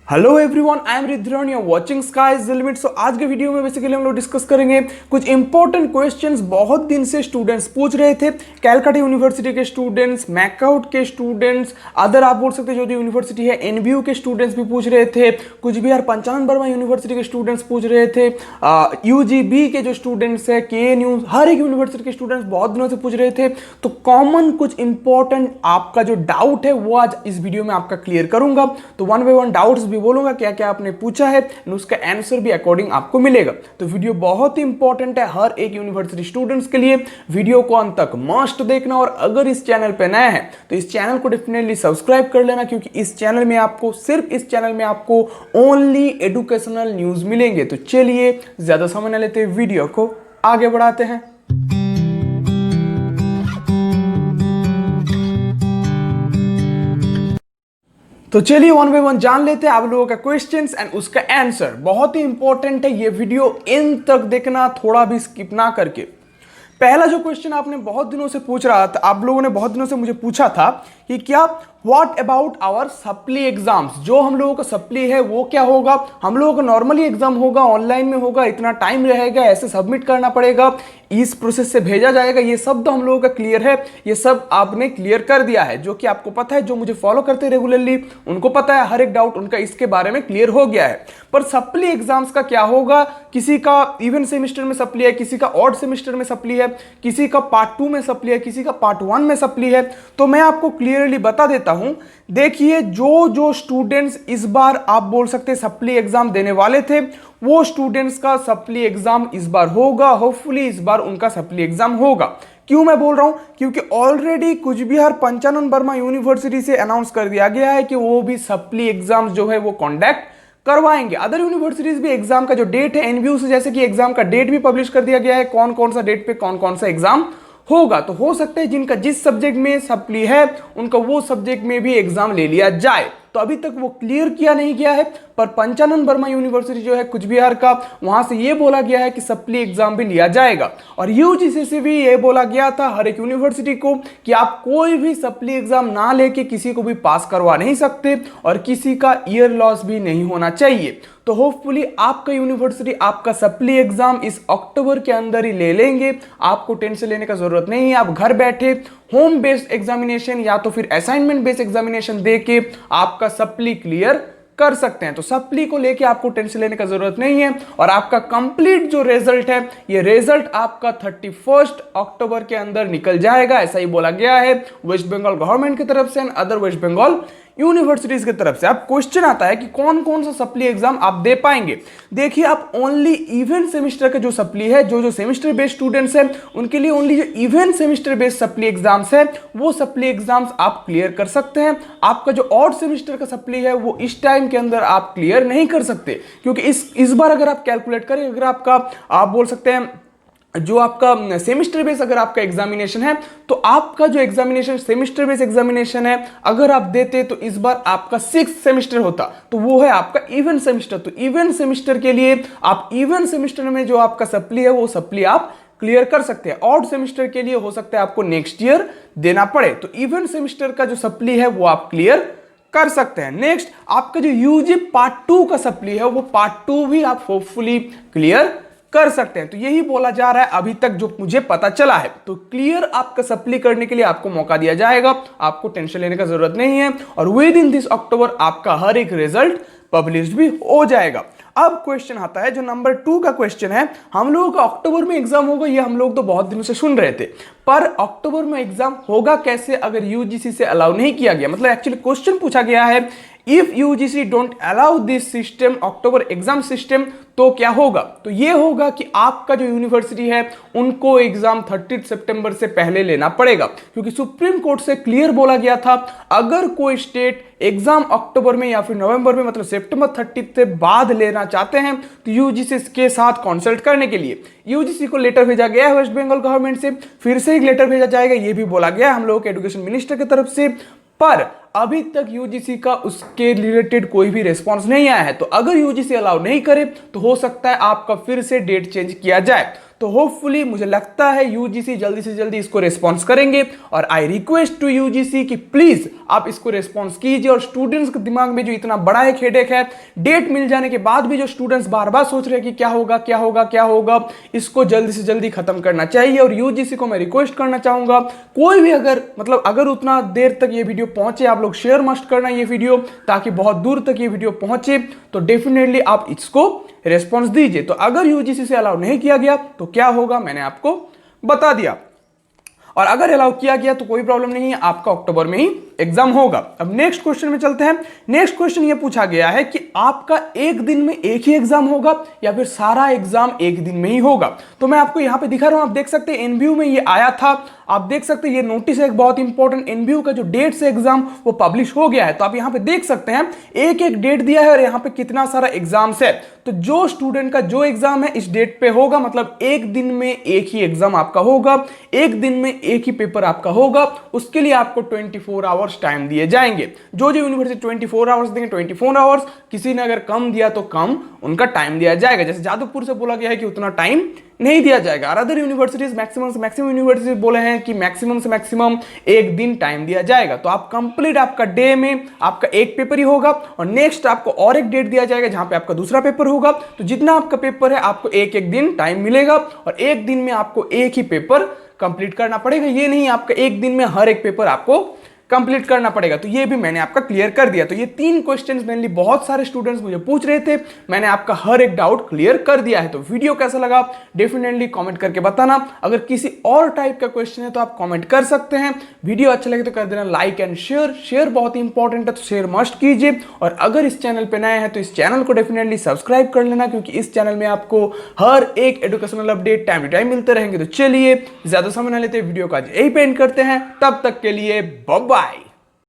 Hello everyone, I am Ridhran, you are watching sky is the limit. So आज के video में basically हम लोग डिस्कस करेंगे कुछ इंपॉर्टेंट क्वेश्चंस। बहुत दिन से स्टूडेंट्स पूछ रहे थे, कैलकाटा यूनिवर्सिटी के स्टूडेंट्स, मैकआउट के स्टूडेंट्स, अदर आप बोल सकते जो यूनिवर्सिटी है एनबीयू के स्टूडेंट्स भी पूछ रहे थे, कुछ भी पंचानन वर्मा यूनिवर्सिटी के स्टूडेंट्स पूछ रहे थे, यूजीबी के जो स्टूडेंट्स है, केएनयू, हर एक यूनिवर्सिटी के स्टूडेंट्स बहुत दिनों से पूछ रहे थे। तो कॉमन कुछ इंपॉर्टेंट आपका जो डाउट है वो आज इस वीडियो में आपका क्लियर करूंगा। तो वन बाय वन डाउट्स भी बोलूंगा क्या क्या आपने पूछा है, उसका आंसर भी अकॉर्डिंग आपको मिलेगा। तो वीडियो बहुत ही इंपॉर्टेंट है हर एक यूनिवर्सिटी स्टूडेंट्स के लिए। वीडियो को अंत तक मस्ट देखना, और अगर इस चैनल पे नया है तो इस चैनल को डेफिनेटली सब्सक्राइब कर लेना, क्योंकि इस चैनल में आपको सिर्फ इस चैनल में आपको ओनली एजुकेशनल न्यूज मिलेंगे। तो चलिए ज्यादा समय न लेते वीडियो को आगे बढ़ाते हैं। तो चलिए वन बाय वन जान लेते हैं आप लोगों का क्वेश्चंस एंड उसका आंसर। बहुत ही इंपॉर्टेंट है ये वीडियो, इन तक देखना, थोड़ा भी स्किप ना करके। पहला जो क्वेश्चन आपने बहुत दिनों से पूछ रहा था, आप लोगों ने बहुत दिनों से मुझे पूछा था कि क्या what about our supply exams, जो हम लोगों का सप्ली है वो क्या होगा। हम लोगों का नॉर्मली एग्जाम होगा, ऑनलाइन में होगा, इतना टाइम रहेगा, ऐसे सबमिट करना पड़ेगा, इस प्रोसेस से भेजा जाएगा, ये सब तो हम लोगों का क्लियर है। ये सब आपने क्लियर कर दिया है, जो कि आपको पता है, जो मुझे फॉलो करते रेगुलरली उनको पता है, हर एक डाउट उनका इसके बारे में क्लियर हो गया है। पर सप्ली एग्जाम्स का क्या होगा, किसी का इवन सेमिस्टर में सप्ली है, किसी का ऑड सेमिस्टर में सप्ली है, किसी का पार्ट 2 में सप्ली है, किसी का पार्ट 1 में सप्ली है। तो मैं आपको क्लियरली बता देता हूं। देखिए, जो जो स्टूडेंट्स इस बार आप बोल सकते सप्ली एग्जाम देने वाले थे, वो स्टूडेंट्स का सप्ली एग्जाम इस बार होगा। होपफुली इस बार उनका सप्ली एग्जाम होगा। क्यों मैं बोल रहा हूं, क्योंकि ऑलरेडी कुछ बिहार पंचानन वर्मा यूनिवर्सिटी से अनाउंस कर दिया गया है कि वो भी सप्ली एग्जाम जो है वो कंडक्ट करवाएंगे। अदर यूनिवर्सिटीज भी एग्जाम का जो डेट है एनबीयू से, जैसे कि एग्जाम का डेट भी पब्लिश कर दिया गया है, कौन कौन सा डेट पे कौन कौन सा एग्जाम होगा। तो हो सकता है जिनका जिस सब्जेक्ट में सप्ली है उनका वो सब्जेक्ट में भी एग्जाम ले लिया जाए। तो अभी तक वो क्लियर किया नहीं गया है, पर पंचानन वर्मा यूनिवर्सिटी जो है कुछ बिहार का, वहां से ये बोला गया है कि सप्ली एग्जाम भी लिया जाएगा। और यूजीसी से भी ये बोला गया था हर एक यूनिवर्सिटी को कि आप कोई भी सप्ली एग्जाम ना लेके किसी को भी पास करवा नहीं सकते, और किसी का ईयर लॉस भी नहीं होना चाहिए। तो होपफुली आपका यूनिवर्सिटी आपका सप्ली एग्जाम इस अक्टूबर के अंदर ही ले लेंगे। आपको टेंशन लेने का जरूरत नहीं है। आप घर बैठे होम बेस्ड एग्जामिनेशन या तो फिर असाइनमेंट बेस्ड एग्जामिनेशन देके आपका सप्ली क्लियर कर सकते हैं। तो सप्ली को लेके आपको टेंशन लेने का जरूरत नहीं है। और आपका कंप्लीट जो रिजल्ट है, ये रिजल्ट आपका 31 अक्टूबर के अंदर निकल जाएगा, ऐसा ही बोला गया है वेस्ट बंगाल गवर्नमेंट की तरफ से, अदर वेस्ट बंगाल यूनिवर्सिटीज की तरफ से। अब क्वेश्चन आता है कि कौन कौन सा सप्ली एग्जाम आप दे पाएंगे। देखिए, आप ओनली इवेंट सेमिस्टर का जो सप्ली है, जो जो सेमिस्टर बेस्ड स्टूडेंट्स हैं उनके लिए ओनली जो event semester based supply exams है, वो सप्ली एग्जाम्स आप क्लियर कर सकते हैं। आपका जो ऑड सेमिस्टर का सप्ली है वो इस टाइम के अंदर आप क्लियर नहीं कर सकते, क्योंकि इस बार अगर आप कैलकुलेट करें, अगर आपका आप बोल सकते हैं जो आपका सेमिस्टर बेस अगर आपका एग्जामिनेशन है, तो आपका जो एग्जामिनेशन सेमिस्टर बेस एग्जामिनेशन है अगर आप देते तो इस बार आपका 6th सेमिस्टर होता, तो वो है आपका इवेंट सेमिस्टर। तो इवेंट सेमिस्टर के लिए आप इवेंट सेमिस्टर में जो आपका सप्ली है वो सप्ली आप क्लियर कर सकते हैं। ऑड सेमिस्टर के लिए हो सकता है आपको नेक्स्ट ईयर देना पड़े। तो इवेंट सेमिस्टर का जो सप्ली है वो आप क्लियर कर सकते हैं। नेक्स्ट, आपका जो यूजी पार्ट 2 का सप्ली है वो पार्ट 2 भी आप होपफुली क्लियर कर सकते हैं। तो यही बोला जा रहा है अभी तक जो मुझे पता चला है। तो क्लियर आपका सप्ली करने के लिए आपको मौका दिया जाएगा, आपको टेंशन लेने का जरूरत नहीं है। और विद इन दिस अक्टूबर आपका हर एक रिजल्ट पब्लिश भी हो जाएगा। अब क्वेश्चन आता है जो नंबर 2 का क्वेश्चन है, हम लोगों का अक्टूबर में एग्जाम होगा, ये हम लोग तो बहुत दिनों से सुन रहे थे, पर अक्टूबर में एग्जाम होगा कैसे अगर यूजीसी से अलाउ नहीं किया गया। मतलब एक्चुअली क्वेश्चन पूछा गया है, if UGC don't allow this system October exam system, तो क्या होगा। तो ये होगा कि आपका जो यूनिवर्सिटी है उनको एग्जाम 30 सितंबर से पहले लेना पड़ेगा, क्योंकि सुप्रीम कोर्ट से क्लियर बोला गया था अगर कोई स्टेट एग्जाम अक्टूबर में या फिर नवंबर में, मतलब सितंबर 30 से बाद लेना चाहते हैं, तो यूजीसी के साथ कंसल्ट करने के लिए यूजीसी को लेटर भेजा गया है वेस्ट बंगाल गवर्नमेंट से, फिर से एक लेटर भेजा जाएगा, ये भी बोला गया है हम लोगों के एजुकेशन मिनिस्टर की तरफ से। पर अभी तक यूजीसी का उसके रिलेटेड कोई भी रिस्पांस नहीं आया है। तो अगर यूजीसी अलाउ नहीं करे तो हो सकता है आपका फिर से डेट चेंज किया जाए। तो होपफुली मुझे लगता है यूजीसी जल्दी से जल्दी इसको रिस्पॉन्स करेंगे और आई रिक्वेस्ट टू यूजीसी कि प्लीज आप इसको रिस्पॉन्स कीजिए। और स्टूडेंट्स के दिमाग में जो इतना बड़ा एक हेडेक है, डेट मिल जाने के बाद भी जो स्टूडेंट्स बार बार सोच रहे हैं कि क्या होगा क्या होगा क्या होगा, इसको जल्दी से जल्दी खत्म करना चाहिए। और यूजीसी को मैं रिक्वेस्ट करना चाहूंगा, कोई भी अगर उतना देर तक ये वीडियो पहुंचे, आप लोग शेयर मस्ट करना ये वीडियो, ताकि बहुत दूर तक ये वीडियो पहुंचे, तो डेफिनेटली आप इसको रिस्पॉन्स दीजिए। तो अगर यूजीसी से अलाउ नहीं किया गया तो क्या होगा मैंने आपको बता दिया, और अगर अलाउ किया गया तो कोई प्रॉब्लम नहीं है, आपका अक्टूबर में ही एग्जाम होगा। अब नेक्स्ट क्वेश्चन में चलते हैं। नेक्स्ट क्वेश्चन ये पूछा गया है कि आपका एक दिन में एक ही एग्जाम होगा या फिर सारा एग्जाम एक दिन में ही होगा। तो मैं आपको यहां पे दिखा रहा हूं, आप देख सकते हैं एनबीयू में ये आया था, आप देख सकते हैं ये नोटिस है एक बहुत इंपॉर्टेंट, एनबीयू का जो डेट से एग्जाम वो पब्लिश हो गया है। तो आप यहां पे देख सकते हैं एक एक डेट दिया है और यहां पे कितना सारा एग्जाम्स है। तो जो स्टूडेंट का जो एग्जाम है इस डेट पे होगा, मतलब एक दिन में एक ही एग्जाम आपका होगा, एक दिन में एक ही पेपर आपका होगा, उसके लिए आपको 24 आवर्स टाइम दिए जाएंगे। जो जो यूनिवर्सिटी 24 आवर्स देंगे 24 आवर्स, किसी ने अगर कम दिया तो कम उनका टाइम दिया जाएगा। जैसे जादवपुर से बोला गया है कि उतना टाइम नहीं दिया जाएगा, और अदर यूनिवर्सिटीज मैक्सिमम से मैक्सिमम यूनिवर्सिटीज बोले हैं कि मैक्सिमम से मैक्सिमम एक दिन टाइम दिया जाएगा। तो आप कंप्लीट आपका डे में आपका एक पेपर ही होगा और नेक्स्ट आपको और एक डेट दिया जाएगा जहां पे आपका दूसरा पेपर होगा। तो जितना आपका पेपर है आपको एक एक दिन टाइम मिलेगा और एक दिन में आपको एक ही पेपर कंप्लीट करना पड़ेगा। ये नहीं आपका एक दिन में हर एक पेपर आपको कंप्लीट करना पड़ेगा। तो ये भी मैंने आपका क्लियर कर दिया। तो ये 3 क्वेश्चंस मेनली बहुत सारे स्टूडेंट्स मुझे पूछ रहे थे, मैंने आपका हर एक डाउट क्लियर कर दिया है। तो वीडियो कैसा लगा डेफिनेटली कमेंट करके बताना। अगर किसी और टाइप का क्वेश्चन है तो आप कमेंट कर सकते हैं। वीडियो अच्छा लगे तो कर देना लाइक एंड शेयर, शेयर बहुत ही इंपॉर्टेंट है तो शेयर मस्ट कीजिए। और अगर इस चैनल पे नए हैं तो इस चैनल को डेफिनेटली सब्सक्राइब कर लेना, क्योंकि इस चैनल में आपको हर एक educational update time to time मिलते रहेंगे। तो चलिए ज्यादा समय ना लेते वीडियो का यही पे एंड करते हैं, तब तक के लिए बाय बाय।